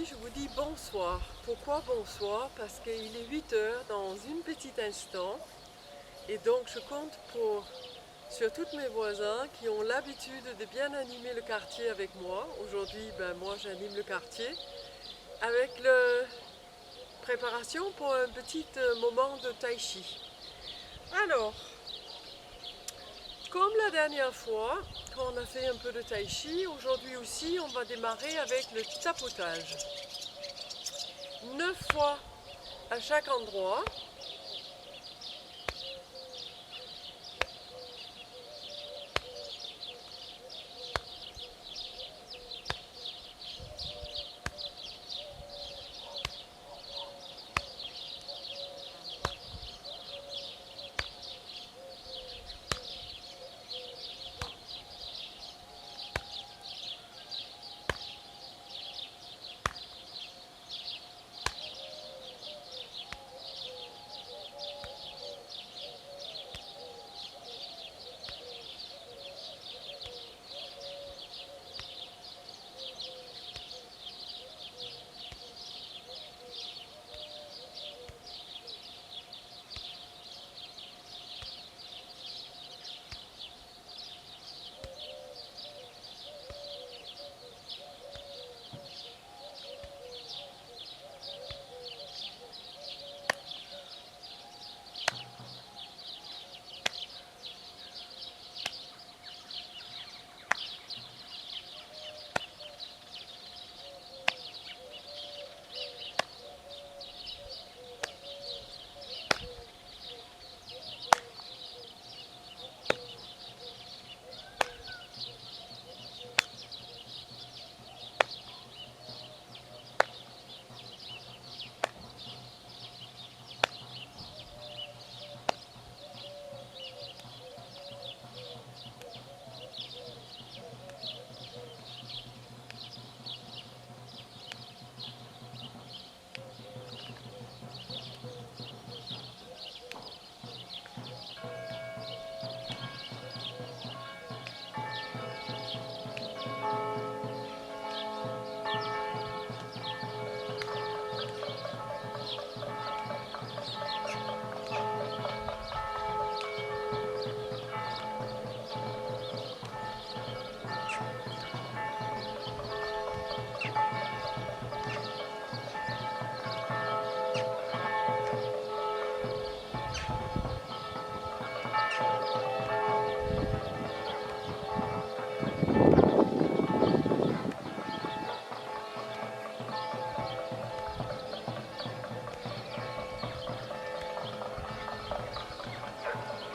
je vous dis bonsoir. Pourquoi bonsoir? Parce qu'il est 8 heures dans un petit instant. Et donc je compte sur tous mes voisins qui ont l'habitude de bien animer le quartier avec moi. Aujourd'hui, moi j'anime le quartier avec la préparation pour un petit moment de tai chi. Alors, comme la dernière fois, quand on a fait un peu de tai chi, aujourd'hui aussi on va démarrer avec le tapotage. 9 fois à chaque endroit.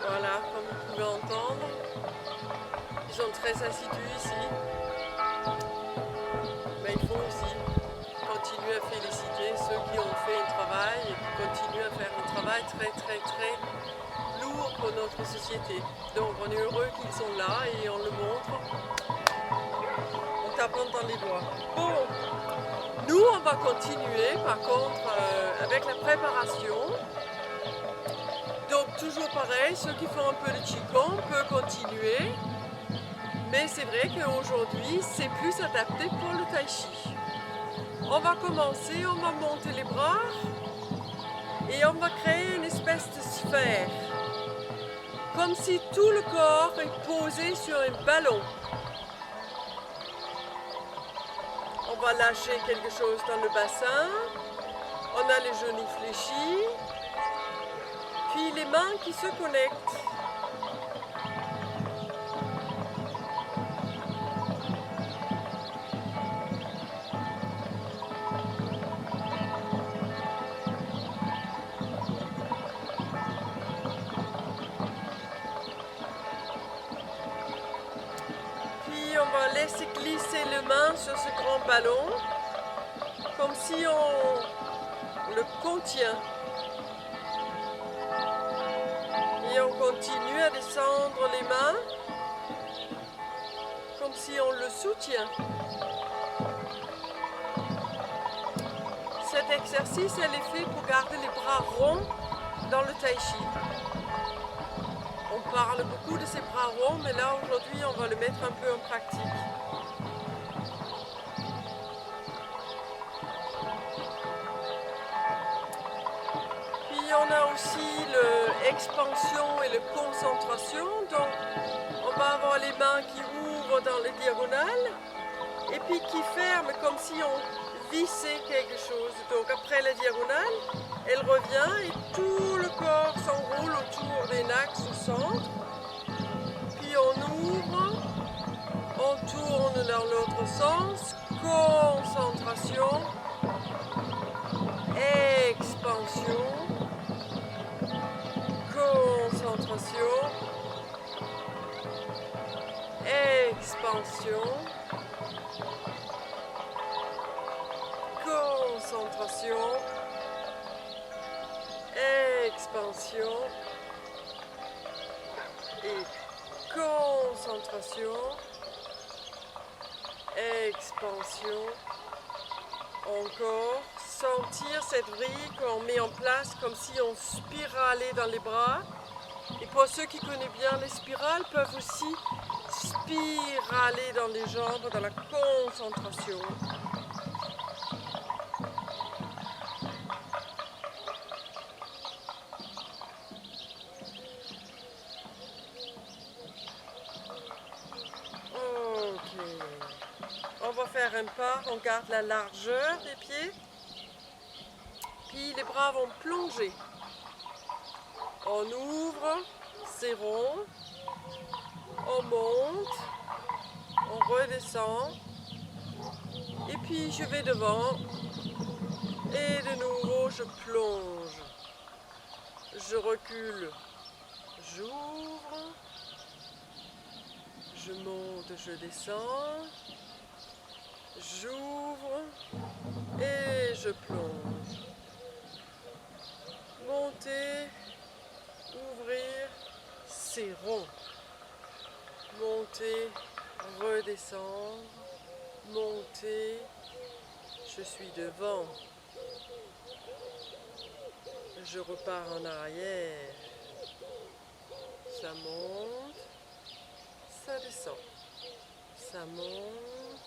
Voilà, comme vous pouvez entendre, ils sont très assidus ici. Mais il faut aussi continuer à féliciter ceux qui ont fait un travail et qui continuent à faire un travail très lourd pour notre société. Donc on est heureux qu'ils sont là et on le montre en tapant dans les doigts. Bon, nous on va continuer par contre avec la préparation. Donc toujours pareil, ceux qui font un peu de Qigong peuvent continuer. Mais c'est vrai qu'aujourd'hui, c'est plus adapté pour le tai chi. On va commencer, on va monter les bras et on va créer une espèce de sphère. Comme si tout le corps est posé sur un ballon. On va lâcher quelque chose dans le bassin. On a les genoux fléchis. Puis les mains qui se connectent. On va laisser glisser les mains sur ce grand ballon, comme si on le contient. Et on continue à descendre les mains, comme si on le soutient. Cet exercice, elle est fait pour garder les bras ronds dans le tai chi. On parle beaucoup de ces bras ronds, mais là aujourd'hui on va le mettre un peu en pratique. l'expansion et la concentration. Donc on va avoir les mains qui ouvrent dans les diagonales et puis qui ferment comme si on vissait quelque chose. Donc après la diagonale, elle revient et tout le corps s'enroule autour d'un axe au centre. Puis on ouvre, on tourne dans l'autre sens, concentration, expansion, concentration, expansion, concentration, expansion et concentration, expansion, encore, sentir cette vrille qu'on met en place comme si on spiralait dans les bras. Et pour ceux qui connaissent bien les spirales, peuvent aussi spiraler dans les jambes, dans la concentration. On va faire un pas, on garde la largeur des pieds, puis les bras vont plonger. On ouvre, serrons, on monte, on redescend, et puis je vais devant, et de nouveau je plonge. Je recule, j'ouvre, je monte, je descends. J'ouvre et je plonge. Monter, ouvrir, serrons. Monter, redescendre, monter, je suis devant. Je repars en arrière. Ça monte, ça descend. Ça monte.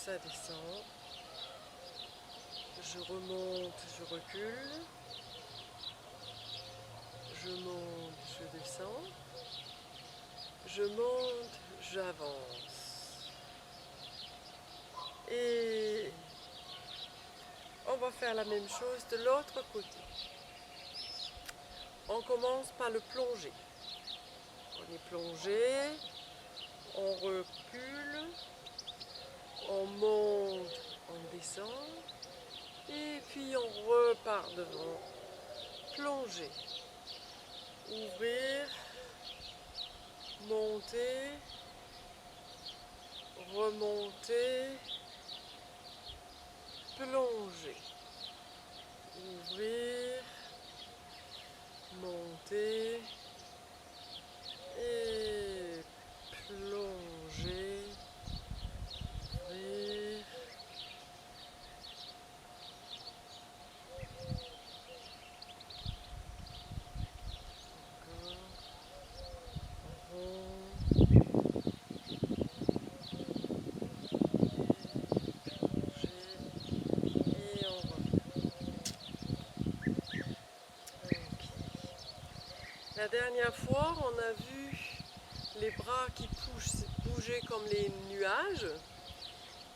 Ça descend, je remonte, je recule, je monte, je descends, je monte, j'avance. Et on va faire la même chose de l'autre côté. On commence par le plonger. On est plongé, on recule. On monte, on descend, et puis on repart devant, plonger, ouvrir, monter, remonter, plonger, ouvrir, monter et plonger. La dernière fois, on a vu les bras qui bouger comme les nuages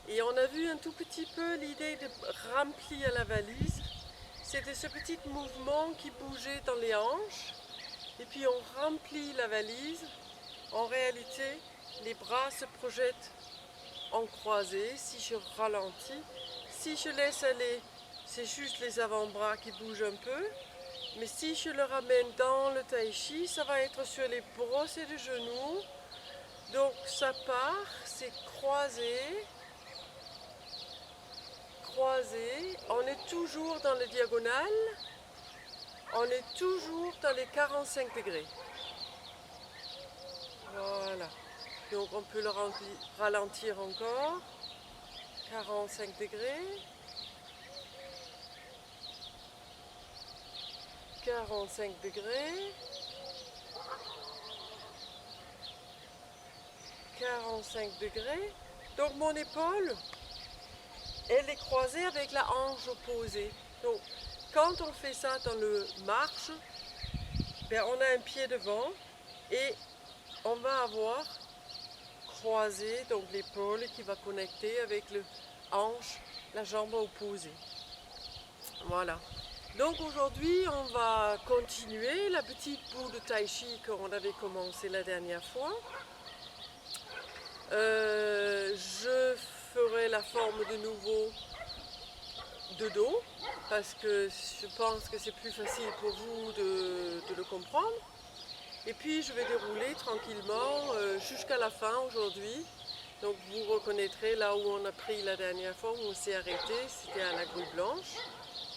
et on a vu un tout petit peu l'idée de remplir la valise. C'était ce petit mouvement qui bougeait dans les hanches et puis on remplit la valise. En réalité, les bras se projettent en croisée si je ralentis. Si je laisse aller, c'est juste les avant-bras qui bougent un peu. Mais si je le ramène dans le tai chi, ça va être sur les brossés de genoux. Donc ça part, c'est croisé, croisé. On est toujours dans le diagonal. On est toujours dans les 45 degrés. Voilà. Donc on peut le ralentir encore. 45 degrés. 45 degrés. 45 degrés. Donc mon épaule, elle est croisée avec la hanche opposée. Donc quand on fait ça dans le marche, ben, on a un pied devant et on va avoir croisé donc l'épaule qui va connecter avec le hanche, la jambe opposée. Voilà. Donc aujourd'hui, on va continuer la petite boue de tai chi qu'on avait commencé la dernière fois. Je ferai la forme de nouveau de dos parce que je pense que c'est plus facile pour vous de le comprendre. Et puis je vais dérouler tranquillement jusqu'à la fin aujourd'hui. Donc vous reconnaîtrez là où on a pris la dernière fois, où on s'est arrêté, c'était à la grue blanche.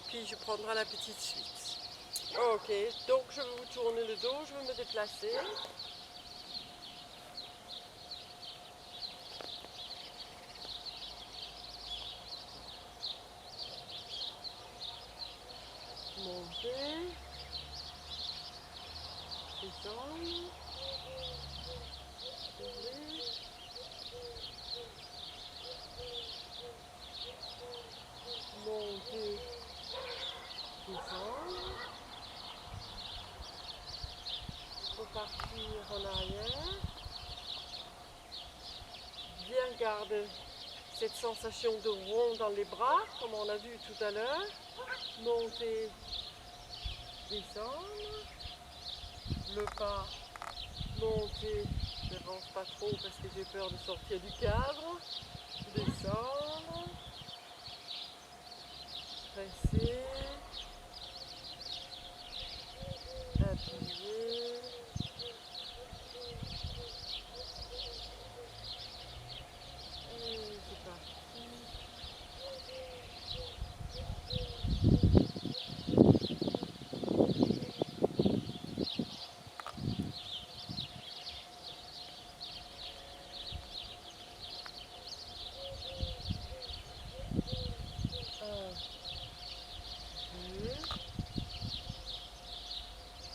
Puis je prendrai la petite suite. Ok, donc je vais vous tourner le dos, je vais me déplacer. Monter. Descendre. Ouvrir. Monter. Descendre. Repartir en arrière. Bien garder cette sensation de rond dans les bras, comme on a vu tout à l'heure. Monter, descendre. Le pas, monter. Je n'avance pas trop parce que j'ai peur de sortir du cadre. Descendre. Presser. Appuyer. Et c'est parti. Un, deux,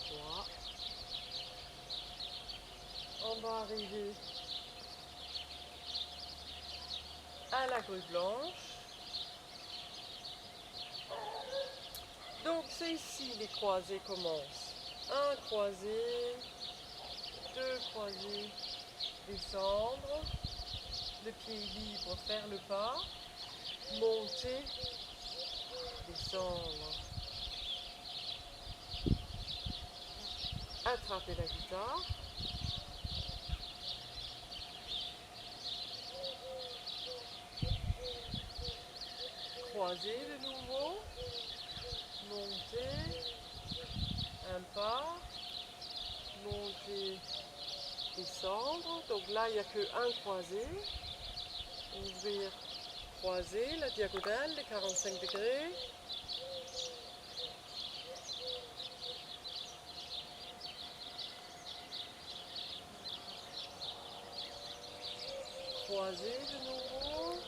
trois. On va arriver à la grue blanche. Donc c'est ici les croisés commencent. Un croisé, deux croisés, descendre, le pied libre, faire le pas, monter, descendre, attraper la guitare, croiser de nouveau, monter, un pas, monter, descendre. Donc là il n'y a qu'un croisé, ouvrir, croiser la diagonale de 45 degrés. Croiser de nouveau.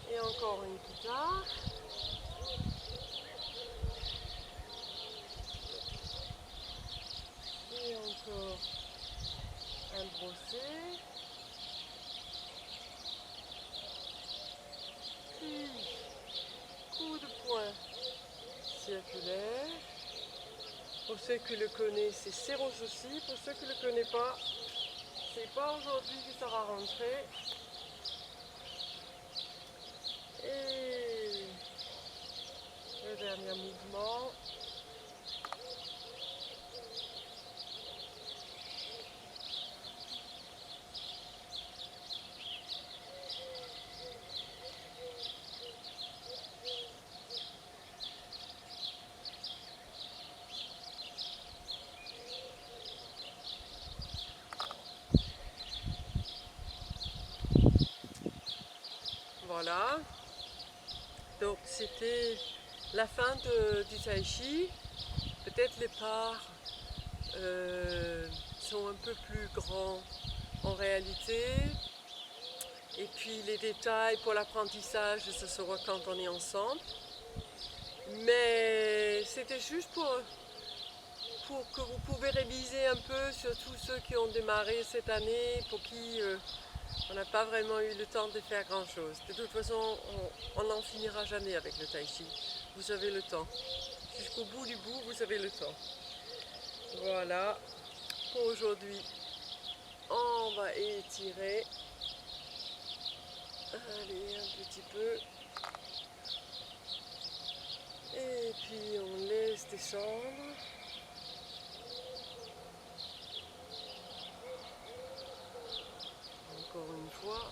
Et encore une guitare. Et encore un brossé. Puis coup de poing circulaire. Pour ceux qui le connaissent, c'est Seros aussi. Pour ceux qui ne le connaissent pas, c'est pas aujourd'hui que ça va rentrer. Et le dernier mouvement. Voilà. Donc c'était la fin du tai chi. Peut-être les parts sont un peu plus grands en réalité. Et puis les détails pour l'apprentissage, ce sera quand on est ensemble. Mais c'était juste pour que vous pouvez réviser un peu, surtout ceux qui ont démarré cette année, pour qui On n'a pas vraiment eu le temps de faire grand chose. De toute façon, on n'en finira jamais avec le tai chi. Vous avez le temps. Jusqu'au bout du bout, vous avez le temps. Voilà. Pour aujourd'hui, on va étirer. Allez, un petit peu. Et puis on laisse descendre. Encore une fois.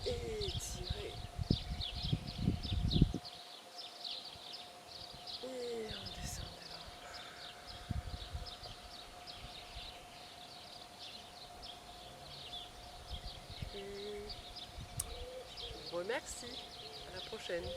Étirer. Et on descend devant. Et je vous remercie. À la prochaine.